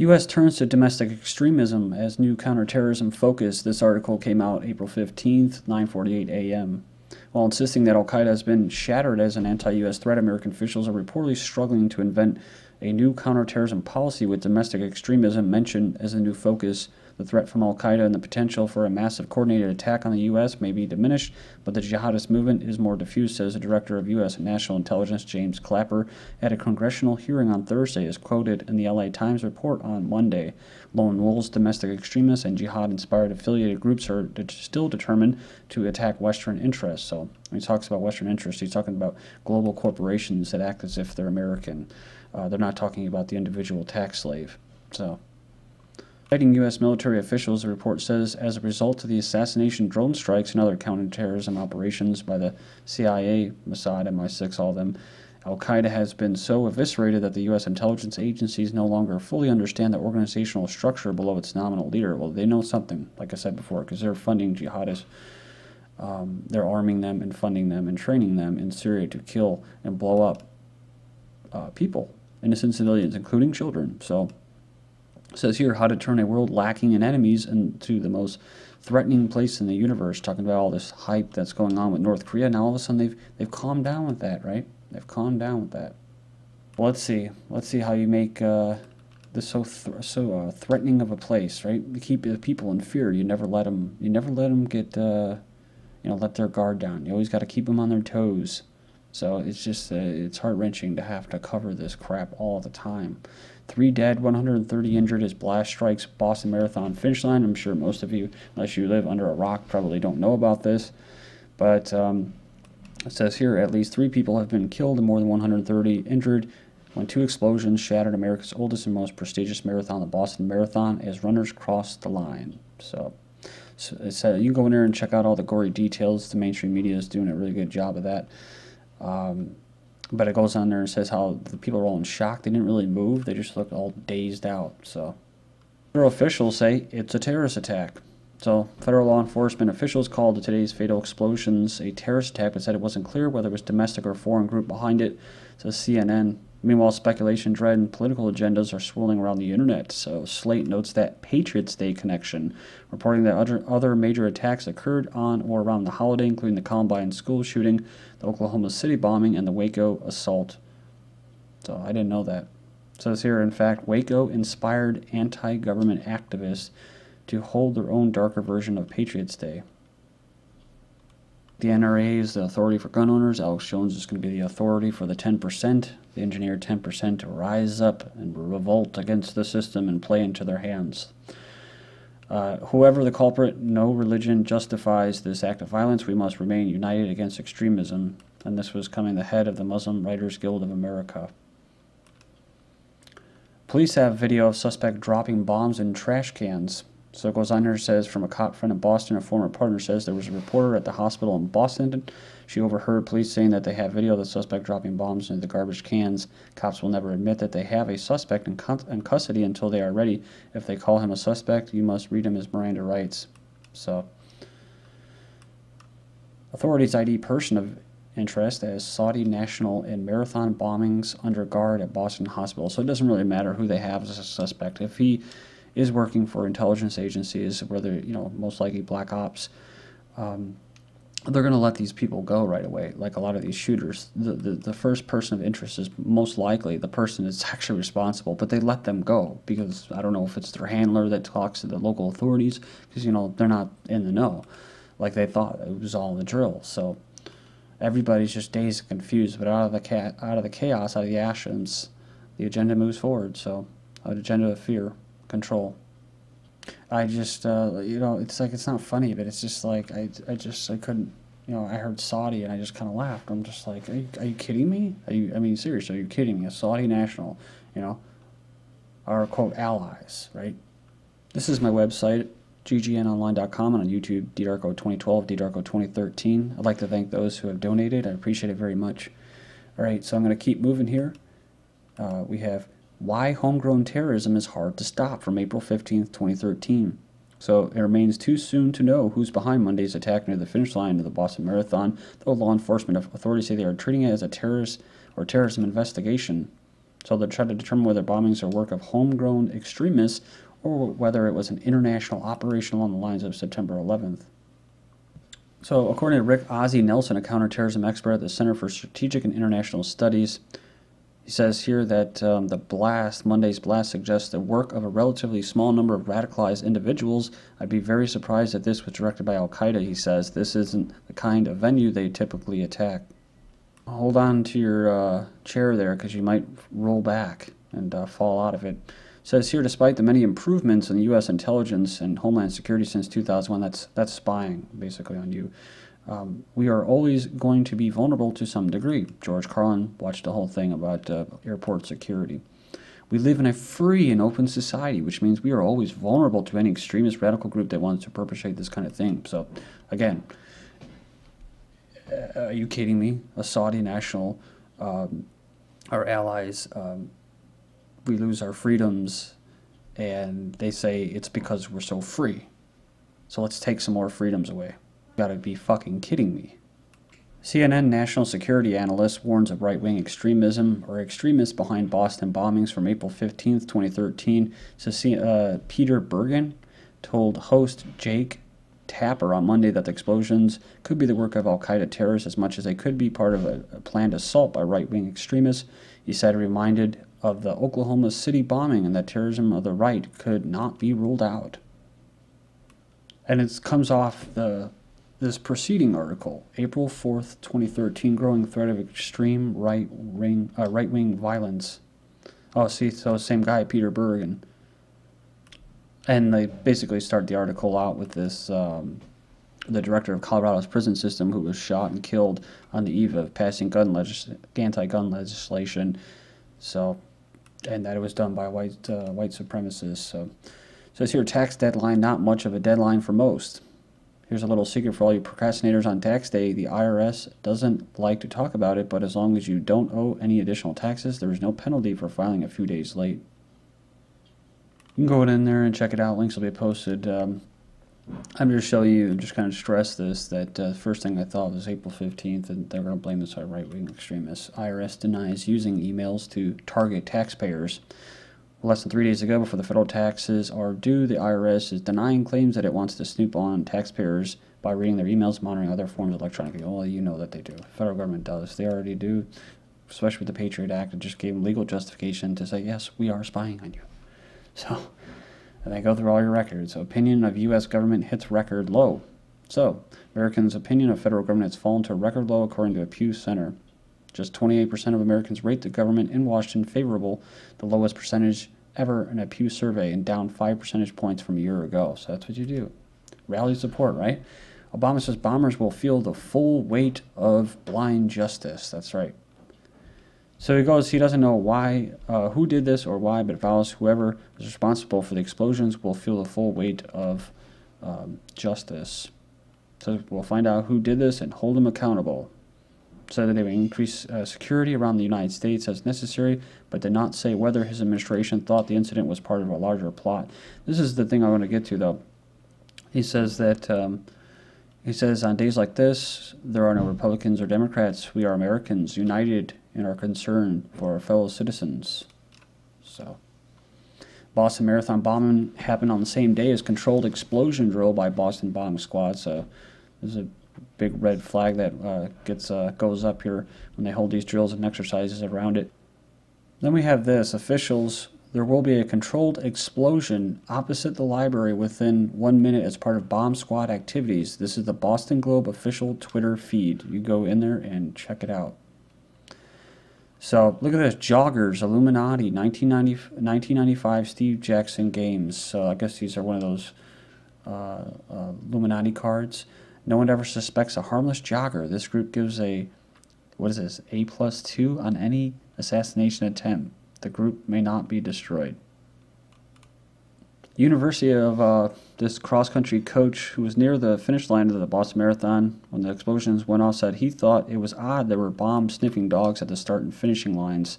U.S. turns to domestic extremism as new counterterrorism focus. This article came out April 15th, 9:48 a.m. While insisting that al-Qaeda has been shattered as an anti-U.S. threat, American officials are reportedly struggling to invent a new counterterrorism policy, with domestic extremism mentioned as a new focus. The threat from al-Qaeda and the potential for a massive coordinated attack on the U.S. may be diminished, but the jihadist movement is more diffuse, says the director of U.S. National Intelligence, James Clapper, at a congressional hearing on Thursday, as quoted in the LA Times report on Monday. Lone wolves, domestic extremists, and jihad-inspired affiliated groups are still determined to attack Western interests. So when he talks about Western interests, he's talking about global corporations that act as if they're American. They're not talking about the individual tax slave. So, citing U.S. military officials, the report says, as a result of the assassination drone strikes and other counterterrorism operations by the CIA, Mossad, MI6, all of them, al-Qaeda has been so eviscerated that the U.S. intelligence agencies no longer fully understand the organizational structure below its nominal leader. Well, they know something, like I said before, because they're funding jihadists. They're arming them and funding them and training them in Syria to kill and blow up people, innocent civilians, including children. So, it says here how to turn a world lacking in enemies into the most threatening place in the universe, talking about all this hype that's going on with North Korea. Now all of a sudden they've calmed down with that, right? They've calmed down with that. Well, let's see how you make this so threatening of a place, right? You keep the people in fear. You never let them get let their guard down. You always got to keep them on their toes. So it's just it's heart-wrenching to have to cover this crap all the time. 3 dead, 130 injured as blast strikes Boston Marathon finish line. I'm sure most of you, unless you live under a rock, probably don't know about this. But it says here at least 3 people have been killed and more than 130 injured when 2 explosions shattered America's oldest and most prestigious marathon, the Boston Marathon, as runners crossed the line. So you go in there and check out all the gory details. The mainstream media is doing a really good job of that. But it goes on there and says how the people are all in shock. They didn't really move. They just looked all dazed out. So federal officials say it's a terrorist attack. So federal law enforcement officials called today's fatal explosions a terrorist attack, but said it wasn't clear whether it was domestic or foreign group behind it, says CNN. Meanwhile, speculation, dread, and political agendas are swirling around the internet. So Slate notes that Patriots Day connection, reporting that other major attacks occurred on or around the holiday, including the Columbine school shooting, the Oklahoma City bombing, and the Waco assault. So I didn't know that. It says here, in fact, Waco inspired anti-government activists to hold their own darker version of Patriots Day. The NRA is the authority for gun owners. Alex Jones is going to be the authority for the 10%, the engineered 10%, to rise up and revolt against the system and play into their hands. Whoever the culprit, no religion justifies this act of violence. We must remain united against extremism. And this was coming the head of the Muslim Writers Guild of America. Police have video of suspect dropping bombs in trash cans. So it goes on here, says, from a cop friend in Boston, a former partner says there was a reporter at the hospital in Boston. She overheard police saying that they have video of the suspect dropping bombs into the garbage cans. Cops will never admit that they have a suspect in custody until they are ready. If they call him a suspect, you must read him his Miranda rights. So, authorities ID person of interest as Saudi national in marathon bombings under guard at Boston Hospital. So it doesn't really matter who they have as a suspect. If he is working for intelligence agencies, whether, most likely black ops, they're going to let these people go right away. Like a lot of these shooters, the first person of interest is most likely the person that's actually responsible, but they let them go because I don't know if it's their handler that talks to the local authorities because, they're not in the know. Like they thought it was all the drill. So everybody's just dazed and confused, but out of the chaos, out of the ashes, the agenda moves forward. So an agenda of fear. Control. I just, it's like, it's not funny, but it's just like, I couldn't, I heard Saudi and I just kind of laughed. I'm just like, are you kidding me? Seriously, are you kidding me? A Saudi national, are, quote, allies, right? This is my website, ggnonline.com, and on YouTube, DDarko2012, DDarko2013. I'd like to thank those who have donated. I appreciate it very much. All right, so I'm going to keep moving here. We have Why Homegrown Terrorism is Hard to Stop from April 15th, 2013. So it remains too soon to know who's behind Monday's attack near the finish line of the Boston Marathon, though law enforcement authorities say they are treating it as a terrorist or terrorism investigation. So they're trying to determine whether bombings are work of homegrown extremists or whether it was an international operation along the lines of September 11th. So according to Rick Ozzie Nelson, a counterterrorism expert at the Center for Strategic and International Studies, he says here that Monday's blast suggests the work of a relatively small number of radicalized individuals. I'd be very surprised if this was directed by Al-Qaeda, he says. This isn't the kind of venue they typically attack. Hold on to your chair there, because you might roll back and fall out of it. It says here, despite the many improvements in U.S. intelligence and homeland security since 2001, that's spying, basically, on you. We are always going to be vulnerable to some degree. George Carlin watched the whole thing about airport security. We live in a free and open society, which means we are always vulnerable to any extremist radical group that wants to perpetrate this kind of thing. So, again, are you kidding me? A Saudi national, our allies, we lose our freedoms, and they say it's because we're so free. So let's take some more freedoms away. Gotta be fucking kidding me. CNN national security analyst warns of right-wing extremism or extremists behind Boston bombings from April 15th, 2013. So Peter Bergen told host Jake Tapper on Monday that the explosions could be the work of Al-Qaeda terrorists as much as they could be part of a planned assault by right-wing extremists. He said, reminded of the Oklahoma City bombing and that terrorism of the right could not be ruled out. And it comes off this preceding article, April 4th, 2013, growing threat of extreme right-wing violence. Oh, see, so same guy, Peter Bergen. And they basically start the article out with this, the director of Colorado's prison system who was shot and killed on the eve of passing anti-gun legislation. So, and that it was done by white supremacists. So, it says here, tax deadline, not much of a deadline for most. Here's a little secret for all you procrastinators on tax day. The IRS doesn't like to talk about it, but as long as you don't owe any additional taxes, there is no penalty for filing a few days late. You can go in there and check it out. Links will be posted. I'm going to show you and just kind of stress this, that the first thing I thought was April 15th, and they're going to blame this on right-wing extremists. IRS denies using emails to target taxpayers. Less than 3 days ago, before the federal taxes are due, the IRS is denying claims that it wants to snoop on taxpayers by reading their emails, monitoring other forms electronically. Well, you know that they do. The federal government does. They already do, especially with the Patriot Act. It just gave them legal justification to say, yes, we are spying on you. So, and they go through all your records. So, opinion of U.S. government hits record low. So, Americans' opinion of federal government has fallen to a record low, according to a Pew Center. Just 28% of Americans rate the government in Washington favorable, the lowest percentage ever in a Pew survey, and down 5 percentage points from a year ago. So that's what you do. Rally support, right? Obama says bombers will feel the full weight of blind justice. That's right. So he goes, he doesn't know why, who did this or why, but vows whoever is responsible for the explosions will feel the full weight of justice. So we'll find out who did this and hold them accountable. Said that they would increase security around the United States as necessary, but did not say whether his administration thought the incident was part of a larger plot. This is the thing I want to get to, though. He says that, on days like this, there are no Republicans or Democrats. We are Americans, united in our concern for our fellow citizens. So, Boston Marathon bombing happened on the same day as controlled explosion drill by Boston Bomb Squad. So, there's a big red flag that goes up here when they hold these drills and exercises around it. Then we have this, officials, there will be a controlled explosion opposite the library within 1 minute as part of bomb squad activities. This is the Boston Globe official Twitter feed. You go in there and check it out. So look at this, joggers, Illuminati, 1995 Steve Jackson games. So I guess these are one of those Illuminati cards. No one ever suspects a harmless jogger. This group gives a, what is this, A+2 on any assassination attempt. The group may not be destroyed. University of this cross-country coach who was near the finish line of the Boston Marathon when the explosions went off said he thought it was odd there were bomb-sniffing dogs at the start and finishing lines.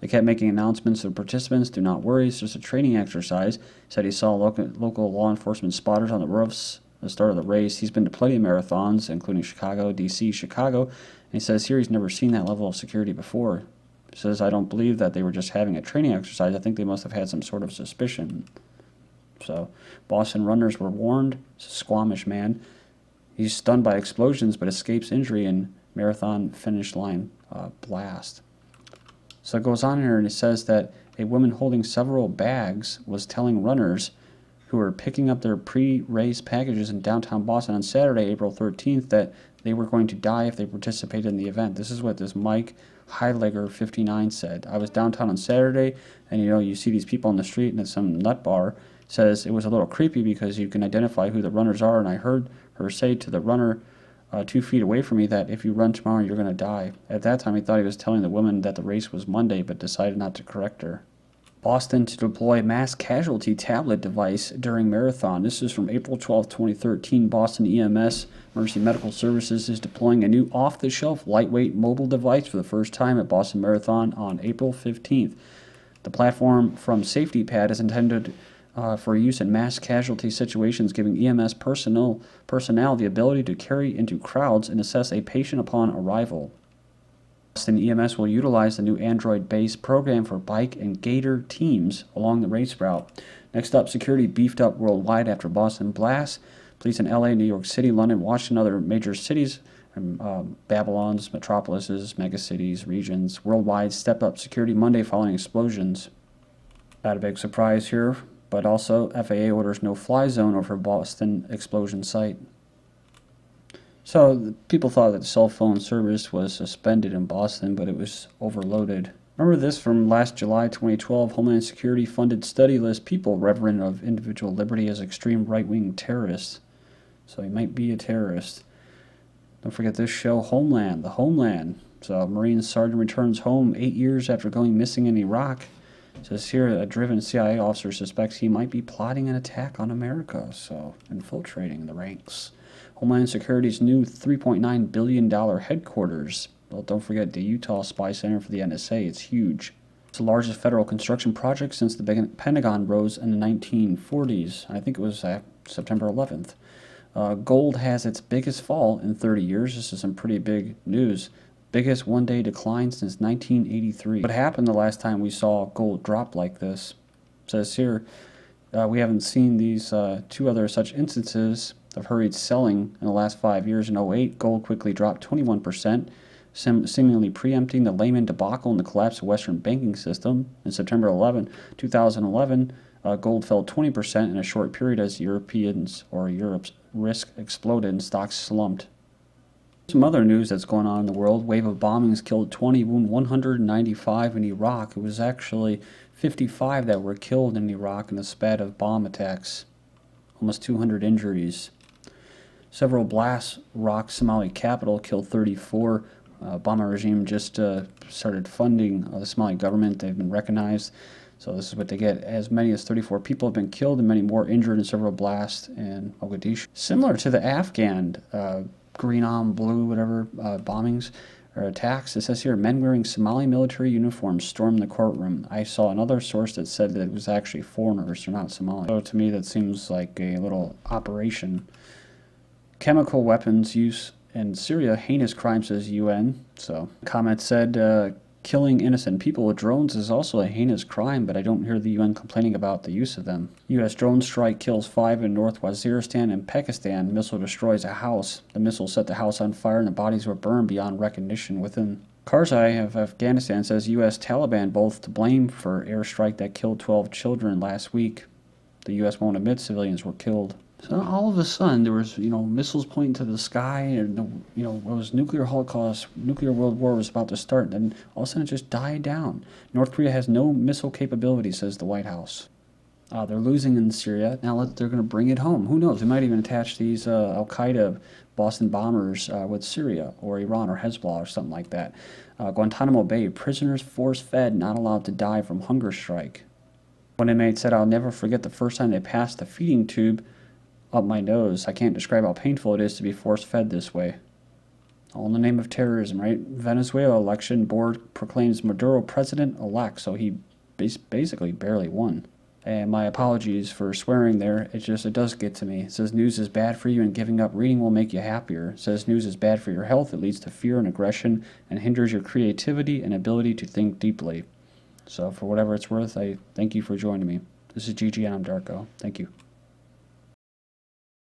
They kept making announcements to the participants, do not worry, it's just a training exercise. He said he saw local law enforcement spotters on the roofs at the start of the race. He's been to plenty of marathons, including Chicago, D.C., Chicago, and he says here he's never seen that level of security before. Says, I don't believe that they were just having a training exercise. I think they must have had some sort of suspicion. So, Boston runners were warned. Squamish man. He's stunned by explosions but escapes injury in marathon finish line blast. So it goes on here and it says that a woman holding several bags was telling runners who were picking up their pre-race packages in downtown Boston on Saturday, April 13th, that they were going to die if they participated in the event. This is what this Mike Heidegger 59 said. I was downtown on Saturday, and you see these people on the street, and it's some nut bar. Says it was a little creepy because you can identify who the runners are, and I heard her say to the runner 2 feet away from me that if you run tomorrow, you're going to die. At that time, he thought he was telling the woman that the race was Monday, but decided not to correct her. Boston to deploy mass casualty tablet device during marathon. This is from April 12, 2013. Boston EMS, Emergency Medical Services, is deploying a new off-the-shelf lightweight mobile device for the first time at Boston Marathon on April 15th. The platform from Safety Pad is intended for use in mass casualty situations, giving EMS personnel the ability to carry into crowds and assess a patient upon arrival. Boston EMS will utilize the new Android-based program for bike and gator teams along the race route. Next up, security beefed up worldwide after Boston blast. Police in LA, New York City, London, Washington, other major cities, Babylons, metropolises, megacities, regions worldwide stepped up security Monday following explosions. Not a big surprise here, but also FAA orders no-fly zone over Boston explosion site. So people thought that the cell phone service was suspended in Boston, but it was overloaded. Remember this from last July 2012, Homeland Security funded study lists people reverent of individual liberty as extreme right-wing terrorists. So he might be a terrorist. Don't forget this show, Homeland, the Homeland. So a Marine sergeant returns home 8 years after going missing in Iraq. It says here a driven CIA officer suspects he might be plotting an attack on America, so infiltrating the ranks. Homeland Security's new $3.9 billion headquarters. Well, don't forget the Utah Spy Center for the NSA. It's huge. It's the largest federal construction project since the Pentagon rose in the 1940s. I think it was September 11th. Gold has its biggest fall in 30 years. This is some pretty big news. Biggest one-day decline since 1983. What happened the last time we saw gold drop like this? It says here, we haven't seen these two other such instances of hurried selling in the last 5 years. In 2008, gold quickly dropped 21%, seemingly preempting the Lehman debacle and the collapse of Western banking system. In September 2011, gold fell 20% in a short period as Europe's risk exploded and stocks slumped. Some other news that's going on in the world. Wave of bombings killed 20, wounded 195 in Iraq. It was actually 55 that were killed in Iraq in the spat of bomb attacks. Almost 200 injuries. Several blasts rocked Somali capital, killed 34. Obama regime just started funding the Somali government. They've been recognized. So this is what they get. As many as 34 people have been killed and many more injured in several blasts in Mogadishu. Similar to the Afghan green on blue, whatever, bombings or attacks. It says here, men wearing Somali military uniforms stormed the courtroom. I saw another source that said that it was actually foreigners, they're not Somali. So to me that seems like a little operation. Chemical weapons use in Syria, heinous crime, says UN. So comment said, killing innocent people with drones is also a heinous crime, but I don't hear the UN complaining about the use of them. U.S. drone strike kills 5 in North Waziristan and Pakistan. Missile destroys a house. The missile set the house on fire and the bodies were burned beyond recognition within. Karzai of Afghanistan says U.S. Taliban both to blame for airstrike that killed 12 children last week. The U.S. won't admit civilians were killed. So all of a sudden, there was, missiles pointing to the sky, and, it was nuclear holocaust, nuclear world war was about to start, and all of a sudden it just died down. North Korea has no missile capability, says the White House. They're losing in Syria. Now they're going to bring it home. Who knows? They might even attach these Al-Qaeda Boston bombers with Syria or Iran or Hezbollah or something like that. Guantanamo Bay, prisoners force-fed, not allowed to die from hunger strike. One inmate said, I'll never forget the first time they passed the feeding tube up my nose. I can't describe how painful it is to be force-fed this way. All in the name of terrorism, right? Venezuela election board proclaims Maduro president-elect, so he basically barely won. And my apologies for swearing there. It does get to me. It says news is bad for you and giving up reading will make you happier. It says news is bad for your health. It leads to fear and aggression and hinders your creativity and ability to think deeply. So for whatever it's worth, I thank you for joining me. This is GGN. I'm Darko. Thank you.